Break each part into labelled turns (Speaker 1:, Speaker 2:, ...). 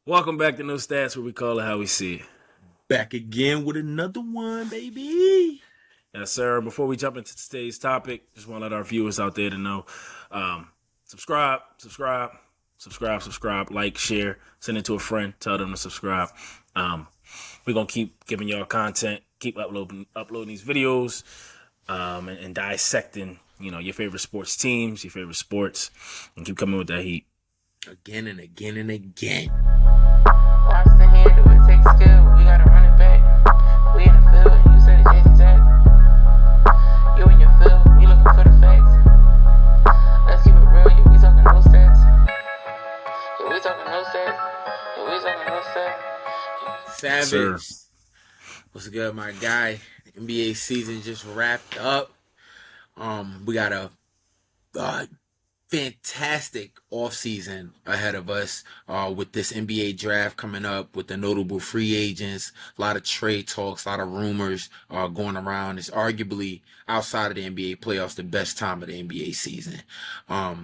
Speaker 1: Welcome back to No Stats, where we call it how we see it.
Speaker 2: Back again with another one, baby.
Speaker 1: Yes, sir. Before we jump into today's topic, just want to let our viewers out there to know, subscribe, like, share, send it to a friend, tell them to subscribe. We're going to keep giving y'all content, keep uploading these videos, and dissecting, your favorite sports teams, your favorite sports, and keep coming with that heat.
Speaker 2: Again and again and again.
Speaker 3: Watch the handle, it takes skill. We gotta run it back. We in the field, and you said it Jason Jack. You in your field, we looking for the facts. Let's keep it real, yeah, we talking no stats. Yeah, we talking no stats. Yeah, we talking no stats.
Speaker 2: Savage.
Speaker 1: Sir.
Speaker 2: What's good, my guy? NBA season just wrapped up. We got a fantastic offseason ahead of us with this NBA draft coming up, with the notable free agents, a lot of trade talks, a lot of rumors going around. It's arguably, outside of the NBA playoffs, the best time of the NBA season. I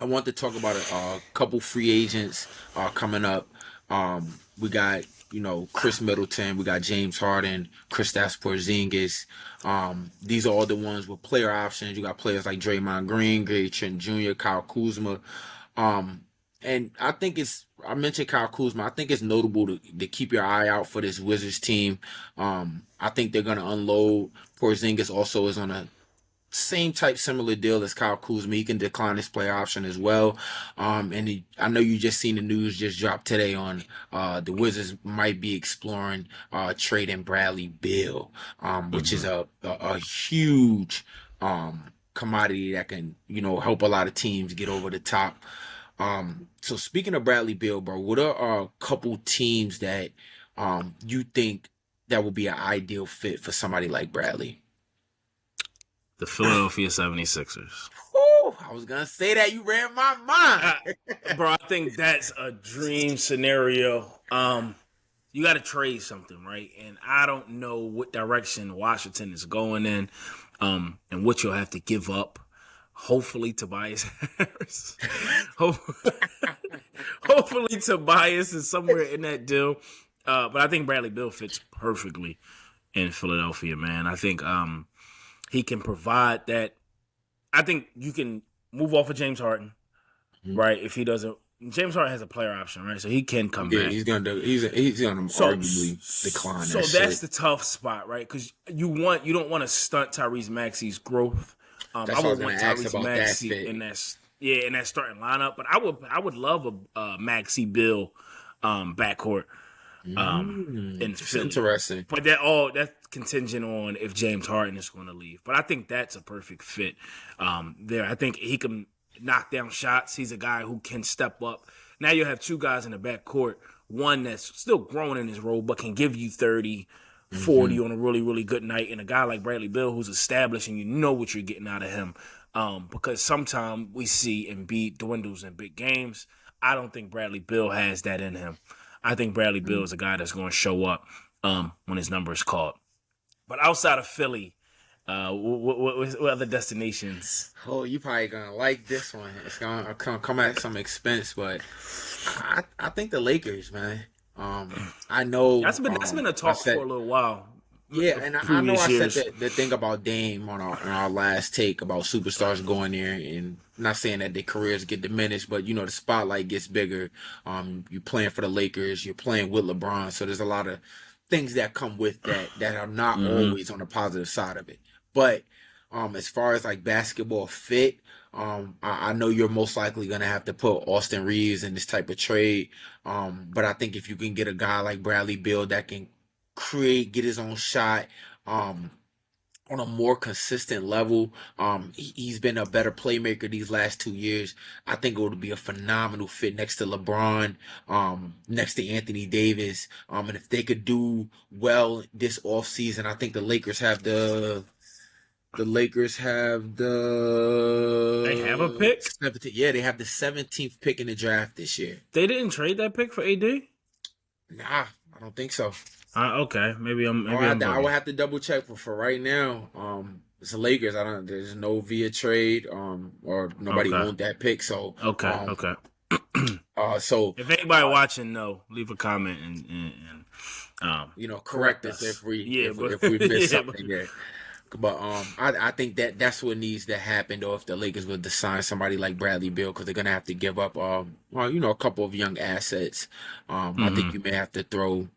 Speaker 2: want to talk about a couple free agents coming up. We got, Chris Middleton. We got James Harden, Kristaps Porzingis. These are all the ones with player options. You got players like Draymond Green, Gary Trent Jr., Kyle Kuzma. And I think I mentioned Kyle Kuzma. I think it's notable to keep your eye out for this Wizards team. I think they're going to unload. Porzingis also is on a similar deal as Kyle Kuzma. He can decline his player option as well. I know you just seen the news just dropped today on the Wizards might be exploring trading Bradley Beal, which is a huge commodity that can help a lot of teams get over the top. So speaking of Bradley Beal, bro, what are a couple teams that you think that would be an ideal fit for somebody like Bradley?
Speaker 1: The Philadelphia 76ers.
Speaker 2: Oh, I was going to say that. You read my mind.
Speaker 1: Bro, I think that's a dream scenario. You got to trade something, right? And I don't know what direction Washington is going in, and what you'll have to give up. Hopefully, Tobias Harris. Hopefully, Tobias is somewhere in that deal. But I think Bradley Beal fits perfectly in Philadelphia, man. I think he can provide that. I think you can move off of James Harden, right? If he doesn't, James Harden has a player option, right? So he can come back.
Speaker 2: He's gonna arguably decline.
Speaker 1: So that's the tough spot, right? Because you don't want to stunt Tyrese Maxey's growth. I would want Tyrese Maxey in that starting lineup, but I would love a Maxey Bill backcourt.
Speaker 2: It's interesting,
Speaker 1: but that's contingent on if James Harden is going to leave. But I think that's a perfect fit there. I think he can knock down shots. He's a guy who can step up. Now you have two guys in the backcourt, one that's still growing in his role but can give you 30, 40 on a really, really good night, and a guy like Bradley Beal who's established and you know what you're getting out of him. Because sometimes we see Embiid dwindles in big games. I don't think Bradley Beal has that in him. I think Bradley Beal is a guy that's going to show up when his number is called. But outside of Philly, what other destinations?
Speaker 2: Oh, you probably going to like this one. It's going to come at some expense, but I think the Lakers, man. I know
Speaker 1: that's been a talk for a little while.
Speaker 2: Yeah, and I know I said the thing about Dame on our last take about superstars going there, and not saying that their careers get diminished, but the spotlight gets bigger. You're playing for the Lakers, you're playing with LeBron, so there's a lot of things that come with that are not always on the positive side of it. But as far as like basketball fit, I know you're most likely going to have to put Austin Reaves in this type of trade. But I think if you can get a guy like Bradley Beal that can get his own shot on a more consistent level, he's been a better playmaker these last 2 years. I think it would be a phenomenal fit next to LeBron, next to Anthony Davis. And if they could do well this offseason, I think the Lakers have the
Speaker 1: They have a pick?
Speaker 2: 17th. Yeah, they have the 17th pick in the draft this year.
Speaker 1: They didn't trade that pick for AD?
Speaker 2: Nah, I don't think so.
Speaker 1: Okay, maybe
Speaker 2: I would have to double check, but for right now, it's the Lakers. There's no via trade, or nobody owned that pick. So
Speaker 1: okay.
Speaker 2: So
Speaker 1: if anybody watching, leave a comment and
Speaker 2: correct us if we miss something there. But I think that's what needs to happen though if the Lakers would sign somebody like Bradley Beal, because they're gonna have to give up a couple of young assets. I think you may have to throw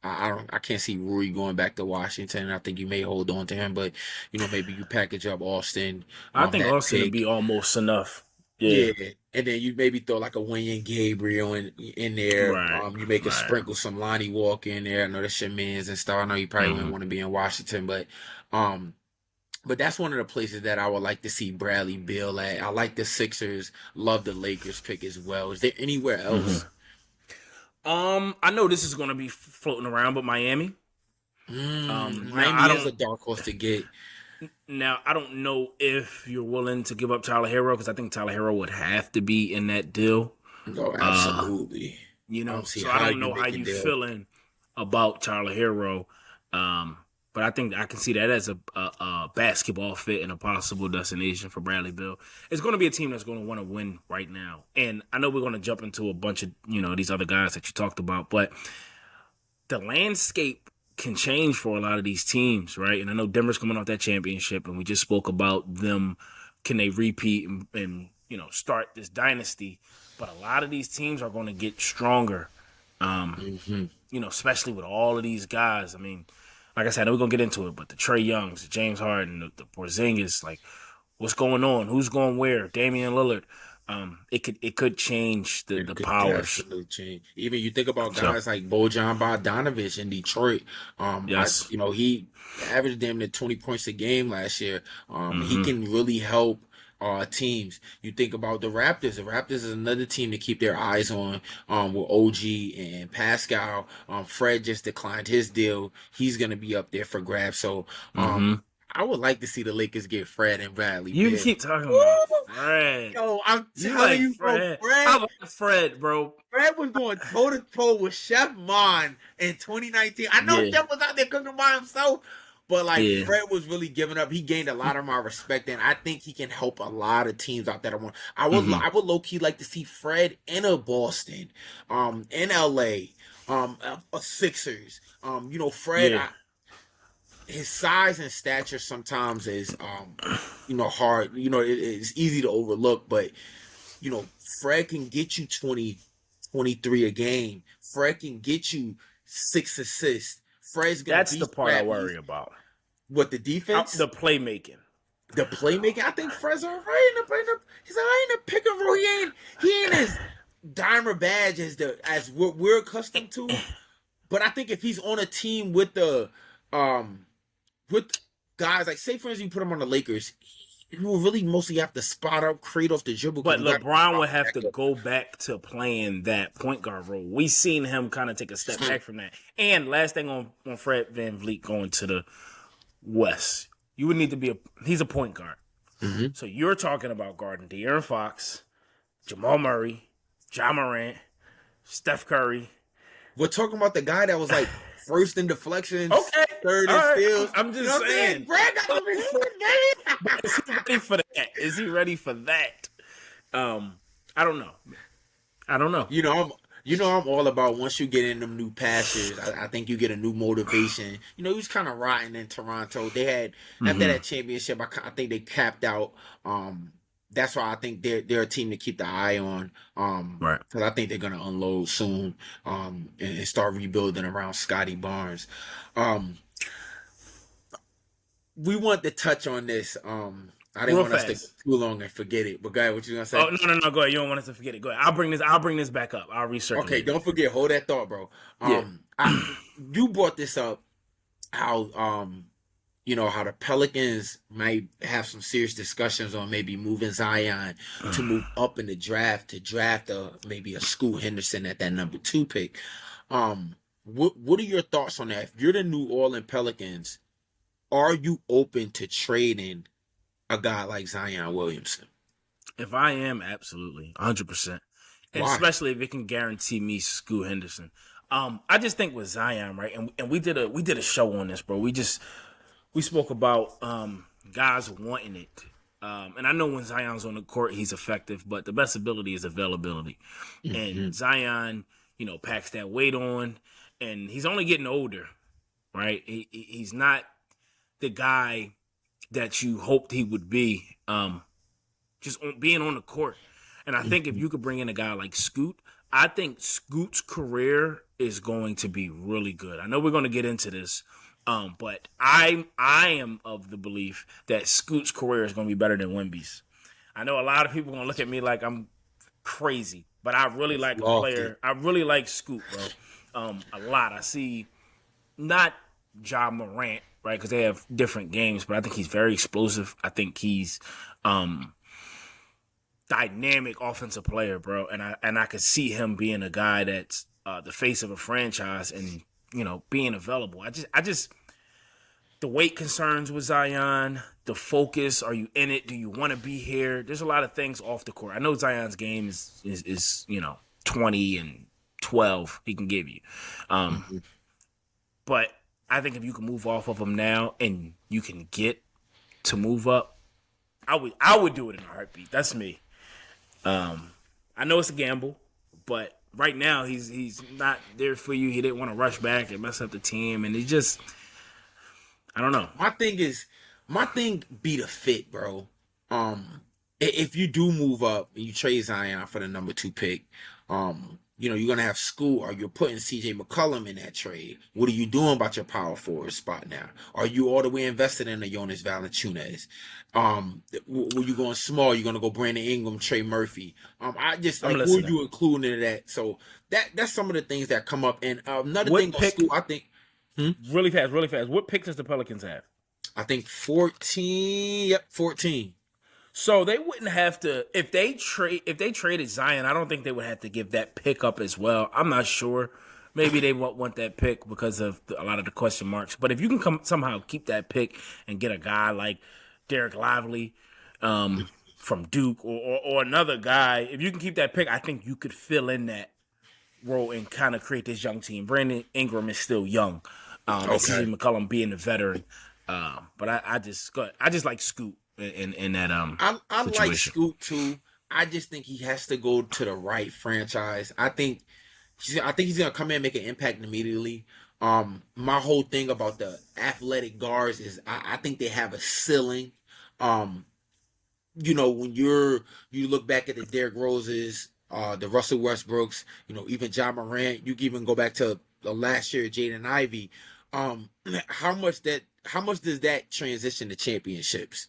Speaker 2: I can't see Rui going back to Washington. I think you may hold on to him, but maybe you package up Austin.
Speaker 1: I think Austin would be almost enough. Yeah.
Speaker 2: And then you maybe throw like a Wayne Gabriel in there.
Speaker 1: Right.
Speaker 2: You make a sprinkle some Lonnie Walker in there. I know that's your mans and stuff. I know you probably wouldn't want to be in Washington, but that's one of the places that I would like to see Bradley Beal at. I like the Sixers. Love the Lakers pick as well. Is there anywhere else?
Speaker 1: I know this is going to be floating around, but Miami.
Speaker 2: Miami is a dark horse to get.
Speaker 1: Now, I don't know if you're willing to give up Tyler Hero, because I think Tyler Hero would have to be in that deal.
Speaker 2: Oh, absolutely.
Speaker 1: So I don't know how you're feeling about Tyler Hero. But I think I can see that as a basketball fit and a possible destination for Bradley Beal. It's going to be a team that's going to want to win right now. And I know we're going to jump into a bunch of, these other guys that you talked about, but the landscape can change for a lot of these teams, right? And I know Denver's coming off that championship, and we just spoke about them. Can they repeat and start this dynasty? But a lot of these teams are going to get stronger, especially with all of these guys. I mean, like I said, we're going to get into it, but the Trae Youngs, the James Harden, the Porzingis, like, what's going on? Who's going where? Damian Lillard. It could change the powers.
Speaker 2: Definitely change. Even you think about guys like Bojan Bogdanovic in Detroit.
Speaker 1: Yes.
Speaker 2: He averaged damn near 20 points a game last year. He can really help teams. You think about the Raptors. The Raptors is another team to keep their eyes on with OG and Pascal. Fred just declined his deal. He's going to be up there for grabs. So I would like to see the Lakers get Fred and Bradley.
Speaker 1: You keep talking about Fred.
Speaker 2: Yo, I'm telling you, bro, Fred.
Speaker 1: I like Fred, bro.
Speaker 2: Fred was going toe-to-toe with Chef Mon in 2019. I know Chef was out there cooking by himself, but Fred was really giving up. He gained a lot of my respect, and I think he can help a lot of teams out there. I would low-key like to see Fred in a Boston, in LA, a Sixers. Fred.
Speaker 1: Yeah.
Speaker 2: His size and stature sometimes is, hard. It's easy to overlook, but, Fred can get you 20, 23 a game. Fred can get you 6 assists. Fred's going to
Speaker 1: That's the part I worry about.
Speaker 2: What, the defense?
Speaker 1: The playmaking.
Speaker 2: The playmaking? I think Fred's all right he's all right in the pick and roll. He ain't as dimer badge as what we're accustomed to. But I think if he's on a team with with guys, like, say, for instance, you put him on the Lakers, he will really mostly have to spot up, create off the dribble.
Speaker 1: But LeBron would have to go back to playing that point guard role. We seen him kind of take a step back from that. And last thing on Fred VanVleet going to the West, you would need to be he's a point guard. So you're talking about guarding De'Aaron Fox, Jamal Murray, Ja Morant, Steph Curry.
Speaker 2: We're talking about the guy that was like first in deflections, third in steals.
Speaker 1: I'm just saying.
Speaker 2: Brad got to be
Speaker 1: Is he ready for that? Is he ready for that? I don't know.
Speaker 2: I'm all about once you get in them new pastures, I think you get a new motivation. He was kind of rotten in Toronto. They had after that championship, I think they capped out. That's why I think they're a team to keep the eye on.
Speaker 1: Right. Because
Speaker 2: I think they're gonna unload soon, and start rebuilding around Scotty Barnes. We want to touch on this. I didn't want us to go too long and forget it. But go ahead, what you gonna say?
Speaker 1: Oh no, go ahead. You don't want us to forget it. Go ahead. I'll bring this back up. I'll recirculate.
Speaker 2: Okay, don't forget. Hold that thought, bro. You brought this up. How how the Pelicans might have some serious discussions on maybe moving Zion to move up in the draft to draft maybe a Scoot Henderson at that number 2 pick. What are your thoughts on that? If you're the New Orleans Pelicans, are you open to trading a guy like Zion Williamson?
Speaker 1: If I am, absolutely, 100%, and especially if it can guarantee me Scoot Henderson. I just think with Zion, right, and we did a show on this, bro. We spoke about guys wanting it, And I know when Zion's on the court, he's effective, but the best ability is availability. And Zion, packs that weight on, and he's only getting older, right? He's not the guy that you hoped he would be, just being on the court. And I think if you could bring in a guy like Scoot, I think Scoot's career is going to be really good. I know we're going to get into this, but I am of the belief that Scoot's career is going to be better than Wemby's. I know a lot of people are going to look at me like I'm crazy, but I really like a player. I really like Scoot, bro. A lot. I see not Ja Morant, right, because they have different games, but I think he's very explosive. I think he's dynamic offensive player, bro, and I could see him being a guy that's the face of a franchise and being available. I just the weight concerns with Zion, the focus. Are you in it? Do you want to be here? There's a lot of things off the court. I know Zion's game is 20 and 12 he can give you, but I think if you can move off of him now and you can get to move up, I would do it in a heartbeat. That's me. I know it's a gamble, but right now he's not there for you. He didn't want to rush back and mess up the team, and he just, I don't know.
Speaker 2: My thing be the fit, bro. If you do move up and you trade Zion for the number 2 pick, you're gonna have Scoot, or you're putting CJ McCollum in that trade. What are you doing about your power forward spot now? Are you all the way invested in a Jonas Valanciunas? Were you going small? You're gonna go Brandon Ingram, Trey Murphy. I just like who are you including into that? So that's some of the things that come up. And another thing on Scoot, I think
Speaker 1: really fast. What pick does the Pelicans have?
Speaker 2: I think 14. Yep, 14.
Speaker 1: So they wouldn't have to if they traded Zion. I don't think they would have to give that pick up as well. I'm not sure. Maybe they won't want that pick because of a lot of the question marks. But if you can somehow keep that pick and get a guy like Derek Lively from Duke or another guy, if you can keep that pick, I think you could fill in that role and kind of create this young team. Brandon Ingram is still young. CJ McCollum being a veteran. But I just like Scoot. In that
Speaker 2: I
Speaker 1: situation.
Speaker 2: like Scoot too. I just think he has to go to the right franchise. I think he's gonna come in and make an impact immediately. My whole thing about the athletic guards is I think they have a ceiling. When you look back at the Derrick Roses, the Russell Westbrooks, even Ja Morant, you can even go back to the last year, Jaden Ivey. How much does that transition to championships?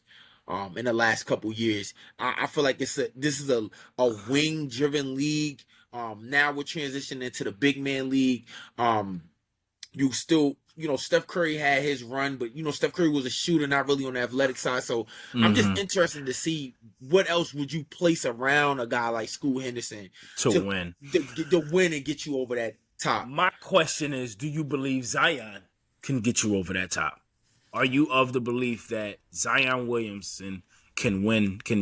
Speaker 2: In the last couple years, I feel like this is a wing driven league. Now we're transitioning into the big man league. You still, Steph Curry had his run, but Steph Curry was a shooter, not really on the athletic side. So I'm just interested to see what else would you place around a guy like Scoot Henderson
Speaker 1: to win,
Speaker 2: to win and get you over that top.
Speaker 1: My question is, do you believe Zion can get you over that top? Are you of the belief that Zion Williamson can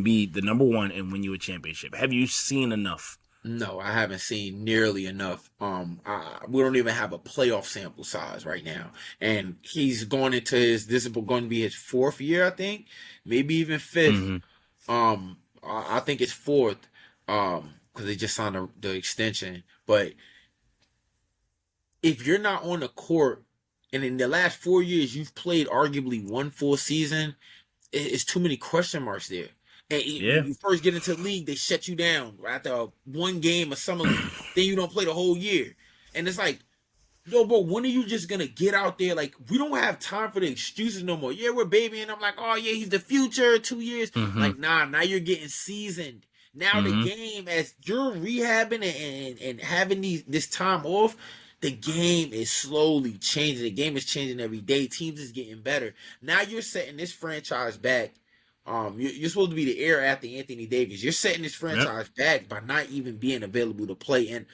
Speaker 1: be the number 1 and win you a championship? Have you seen enough?
Speaker 2: No, I haven't seen nearly enough. We don't even have a playoff sample size right now. And he's going into this is going to be his 4th year, I think, maybe even 5th. I think it's 4th because they just signed the extension. But if you're not on the court, and in the last 4 years, you've played arguably 1 full season, it's too many question marks there. And when you first get into the league, they shut you down after 1 game of summer league. Then you don't play the whole year. And it's like, yo, bro, when are you just going to get out there? Like, we don't have time for the excuses no more. Yeah, we're babying. I'm like, oh, yeah, he's the future, 2 years. Like, nah, now you're getting seasoned. Now the game, as you're rehabbing and having this time off, the game is slowly changing. The game is changing every day. Teams is getting better. Now you're setting this franchise back. You're supposed to be the heir after Anthony Davis. You're setting this franchise back by not even being available to play. And,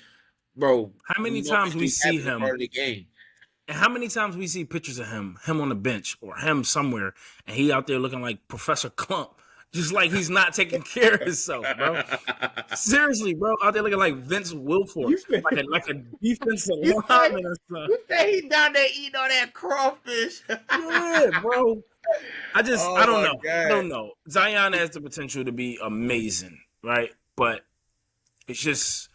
Speaker 2: bro,
Speaker 1: how many times we see him?
Speaker 2: Part of the game.
Speaker 1: And how many times we see pictures of him on the bench or him somewhere, and he out there looking like Professor Clump. Just like he's not taking care of himself, bro. Seriously, bro. Out there looking like Vince Wilfork. Like a defensive lineman or something.
Speaker 2: You say he down there eating all that crawfish.
Speaker 1: Yeah, bro.
Speaker 2: Oh
Speaker 1: I don't
Speaker 2: my
Speaker 1: know. I
Speaker 2: God.
Speaker 1: don't know. Zion has the potential to be amazing, right? But it's just,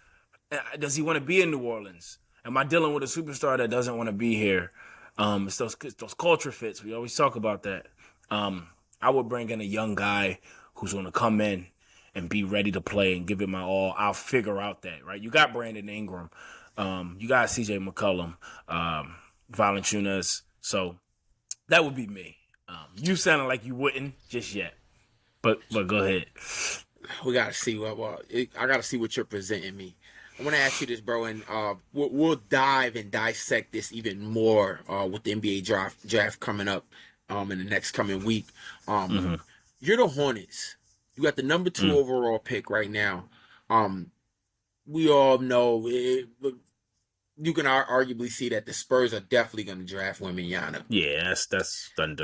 Speaker 1: does he want to be in New Orleans? Am I dealing with a superstar that doesn't want to be here? It's those culture fits. We always talk about that. I would bring in a young guy who's going to come in and be ready to play and give it my all. I'll figure out that, right? You got Brandon Ingram. You got CJ McCollum, Valanciunas. So that would be me. You sounded like you wouldn't just yet. But go ahead.
Speaker 2: We gotta see I gotta see what you're presenting me. I want to ask you this, bro, and we'll dive and dissect this even more with the NBA draft coming up in the next coming week. You're the Hornets. You got the number 2 overall pick right now. We all know you can arguably see that the Spurs are definitely going to draft Wembanyama.
Speaker 1: Yeah, that's done.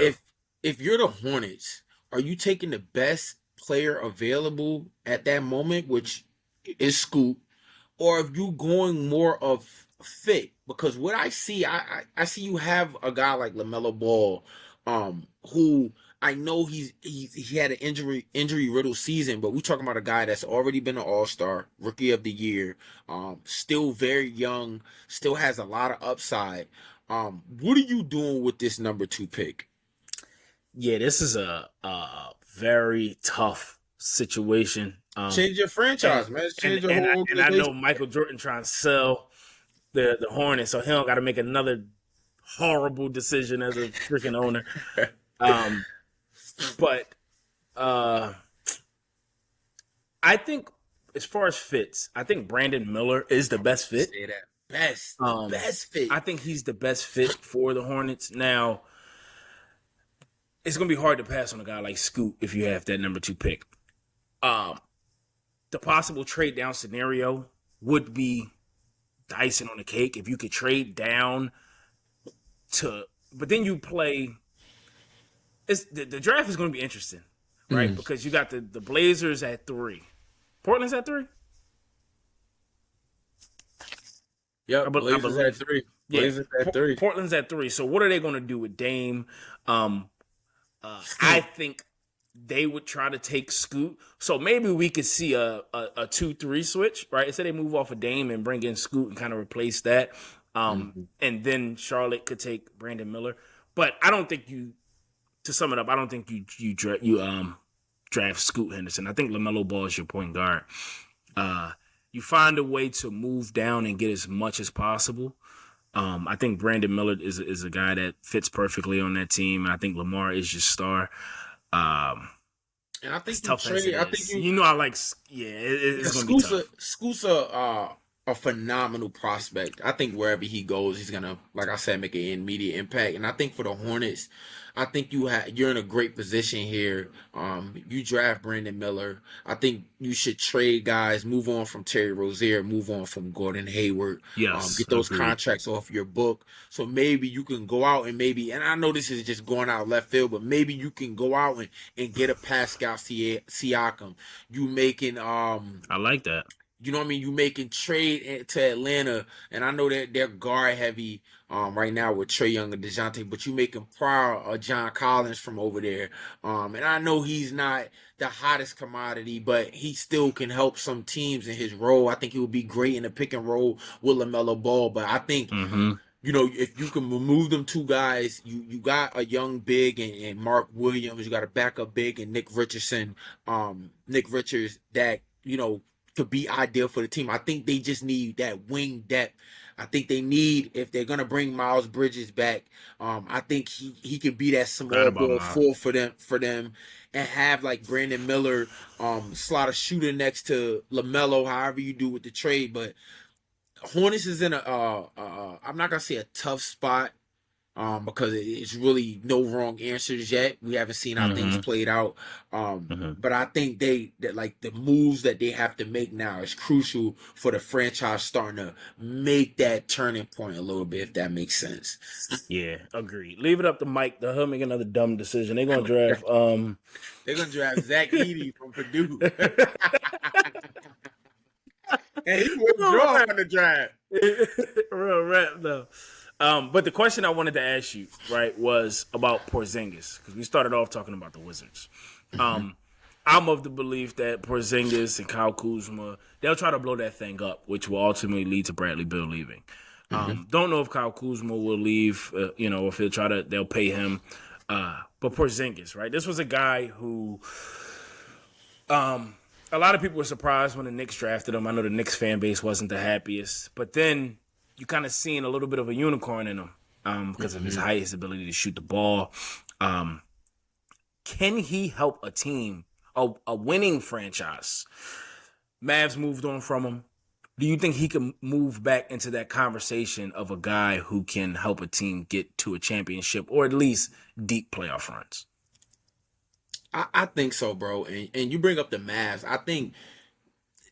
Speaker 2: If you're the Hornets, are you taking the best player available at that moment, which is Scoot, or are you going more of fit? Because what I see, I see you have a guy like LaMelo Ball, who I know he had an injury riddled season, but we're talking about a guy that's already been an All-Star, Rookie of the Year, still very young, still has a lot of upside. What are you doing with this number 2 pick?
Speaker 1: Yeah, this is a very tough situation.
Speaker 2: Change your franchise, man. Change your whole
Speaker 1: organization. And I know Michael Jordan trying to sell the Hornets, so he don't got to make another horrible decision as a freaking owner. But I think as far as fits, I think Brandon Miller is the best fit.
Speaker 2: Say that. Best fit.
Speaker 1: I think he's the best fit for the Hornets. Now, it's going to be hard to pass on a guy like Scoot if you have that number 2 pick. The possible trade down scenario would be the icing on the cake if you could trade down but then you play. The draft is going to be interesting, right? Because you got the Blazers at 3. Portland's at 3?
Speaker 2: Yep, Blazers at 3. Blazers at 3.
Speaker 1: Portland's at 3. So what are they going to do with Dame? I think they would try to take Scoot. So maybe we could see a 2-3 switch, right? Instead they move off of Dame and bring in Scoot and kind of replace that. And then Charlotte could take Brandon Miller. But I don't think to sum it up, I don't think you draft Scoot Henderson. I think LaMelo Ball is your point guard. You find a way to move down and get as much as possible. I think Brandon Miller is a guy that fits perfectly on that team. And I think Lamar is your star.
Speaker 2: And I think
Speaker 1: I like. Yeah, it's going to be tough.
Speaker 2: Scoot's a phenomenal prospect. I think wherever he goes, he's gonna, like I said, make an immediate impact. And I think for the Hornets, I think you're in a great position here. You draft Brandon Miller. I think you should trade guys, move on from Terry Rozier, move on from Gordon Hayward.
Speaker 1: Yes,
Speaker 2: get those contracts off your book. So maybe you can go out and and I know this is just going out left field, but maybe you can go out and get a Pascal Siakam. You making
Speaker 1: I like that.
Speaker 2: You know what I mean? You making trade to Atlanta, and I know that they're guard heavy right now with Trae Young and DeJounte, but you making Pryor John Collins from over there. And I know he's not the hottest commodity, but he still can help some teams in his role. I think he would be great in the pick and roll with LaMelo Ball, but I think if you can remove them 2 guys, you got a young big and Mark Williams, you got a backup big and Nick Richards that could be ideal for the team. I think they just need that wing depth. I think they need, if they're gonna bring Miles Bridges back, I think he can be that small ball 4 for them, and have like Brandon Miller slot a shooter next to LaMelo, however you do with the trade. But Hornets is in I'm not gonna say a tough spot. Because it's really no wrong answers yet. We haven't seen how things played out. But I think that like the moves that they have to make now is crucial for the franchise starting to make that turning point a little bit, if that makes sense.
Speaker 1: Yeah, agreed. Leave it up to Mike. He'll make another dumb decision. They're gonna draft
Speaker 2: they're gonna draft Zach Edey from Purdue. And he withdraw on the draft.
Speaker 1: Real rap though. But the question I wanted to ask you, right, was about Porzingis because we started off talking about the Wizards. I'm of the belief that Porzingis and Kyle Kuzma, they'll try to blow that thing up, which will ultimately lead to Bradley Beal leaving. Don't know if Kyle Kuzma will leave, if they'll pay him. But Porzingis, right? This was a guy who, a lot of people were surprised when the Knicks drafted him. I know the Knicks fan base wasn't the happiest, but then you kind of seen a little bit of a unicorn in him because of his height, his ability to shoot the ball. Can he help a team, a winning franchise? Mavs moved on from him. Do you think he can move back into that conversation of a guy who can help a team get to a championship or at least deep playoff runs?
Speaker 2: I think so, bro. And you bring up the Mavs. I think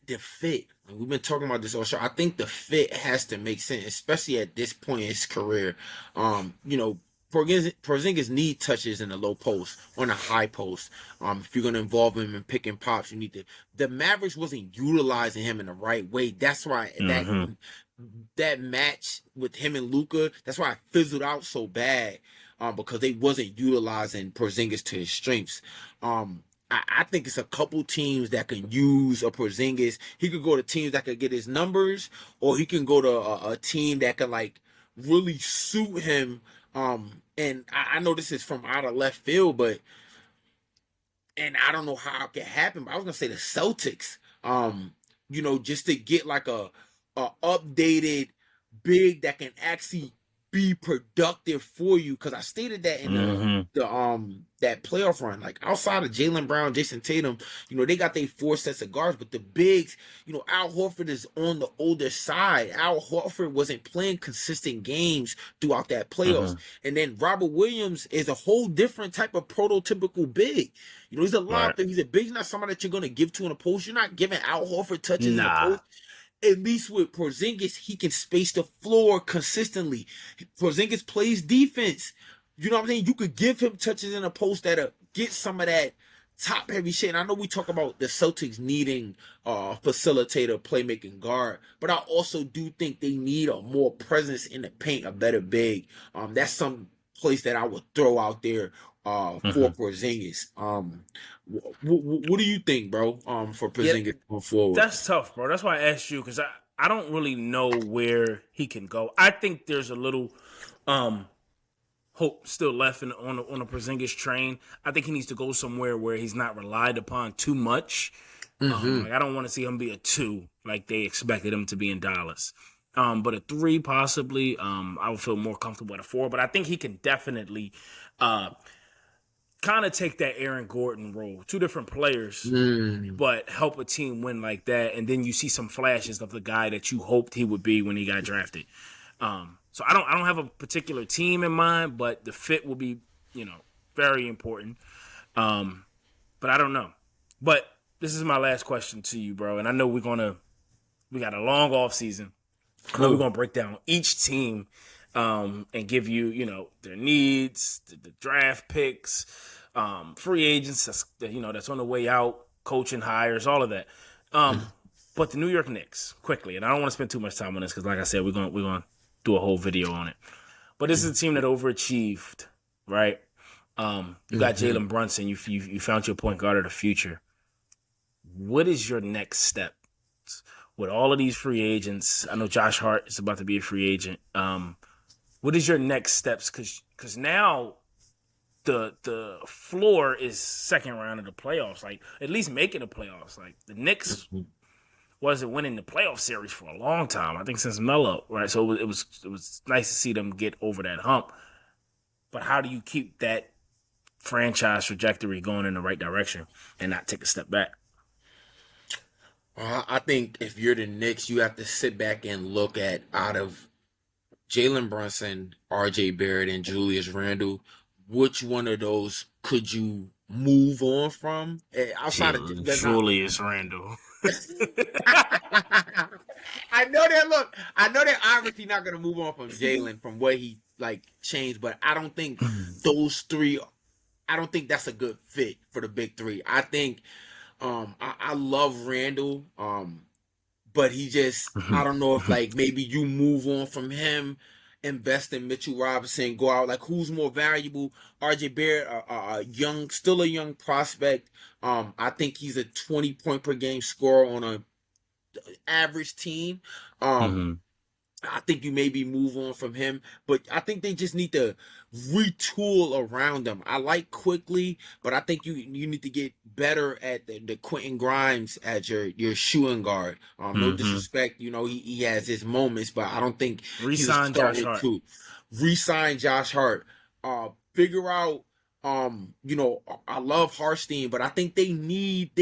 Speaker 2: the fit, we've been talking about this all show. I think the fit has to make sense, especially at this point in his career. Porzingis need touches in the low post, on the high post. If you're gonna involve him in pick and pops, you need to. The Mavericks wasn't utilizing him in the right way. That's why that match with him and Luka, that's why it fizzled out so bad. Because they wasn't utilizing Porzingis to his strengths. I think it's a couple teams that can use a Porzingis. He could go to teams that could get his numbers, or he can go to a team that can like really suit him. And I know this is from out of left field, and I don't know how it can happen, but I was gonna say the Celtics. Just to get like a updated big that can actually be productive for you, because I stated that in that playoff run. Like outside of Jaylen Brown, Jason Tatum, they got their 4 sets of guards, but the bigs, Al Horford is on the older side. Al Horford wasn't playing consistent games throughout that playoffs. And then Robert Williams is a whole different type of prototypical big. He's a lot. He's a big. He's not somebody that you're gonna give to in a post. You're not giving Al Horford touches in a post. At least with Porzingis, he can space the floor consistently. Porzingis plays defense. You know what I'm saying? You could give him touches in a post that'll get some of that top heavy shit. And I know we talk about the Celtics needing a facilitator, playmaking guard, but I also do think they need a more presence in the paint, a better big. That's some place that I would throw out there for Porzingis. What do you think, bro? For Porzingis going forward?
Speaker 1: That's tough, bro. That's why I asked you, because I don't really know where he can go. I think there's a little hope still left on a Porzingis train. I think he needs to go somewhere where he's not relied upon too much. I don't want to see him be a 2 like they expected him to be in Dallas. But a 3 possibly. I would feel more comfortable at a 4. But I think he can definitely kind of take that Aaron Gordon role. 2 different players, but help a team win like that. And then you see some flashes of the guy that you hoped he would be when he got drafted. So I don't have a particular team in mind, but the fit will be, very important. But I don't know. But this is my last question to you, bro. And I know we got a long off season. I know we're going to break down each team and give you, their needs, the draft picks, free agents, that's on the way out, coaching hires, all of that. But the New York Knicks, quickly, and I don't want to spend too much time on this because, like I said, we're going to do a whole video on it. But this is a team that overachieved, right? You got Jalen Brunson. You found your point guard of the future. What is your next step? With all of these free agents, I know Josh Hart is about to be a free agent. What is your next steps? Because now the floor is second round of the playoffs. Like, at least making the playoffs. Like, the Knicks wasn't winning the playoff series for a long time. I think since Melo, right? So it was nice to see them get over that hump. But how do you keep that franchise trajectory going in the right direction and not take a step back?
Speaker 2: I think if you're the Knicks, you have to sit back and look at, out of Jalen Brunson, R.J. Barrett, and Julius Randle, which one of those could you move on from? Outside of
Speaker 1: Julius Randle.
Speaker 2: I know they're obviously not going to move on from Jalen, from what he changed, but I don't think those 3. I don't think that's a good fit for the big 3. I think. I love Randall, but he just, I don't know if maybe you move on from him invest in Mitchell Robinson, go out, like who's more valuable? RJ Barrett, still a young prospect. I think he's a 20-point per game scorer on a average team. I think you maybe move on from him, but I think they just need to retool around them. I like Quickly, but I think you need to get better at the Quentin Grimes as your shooting guard. No disrespect, he has his moments, but I don't think
Speaker 1: Resign Josh Hart.
Speaker 2: Resign Josh Hart. Figure out. I love Harstein, but I think they need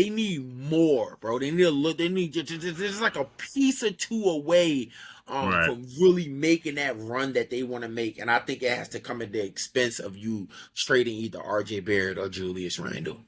Speaker 2: more, bro. They need just like a piece or two away from really making that run that they want to make. And I think it has to come at the expense of you trading either RJ Barrett or Julius Randle.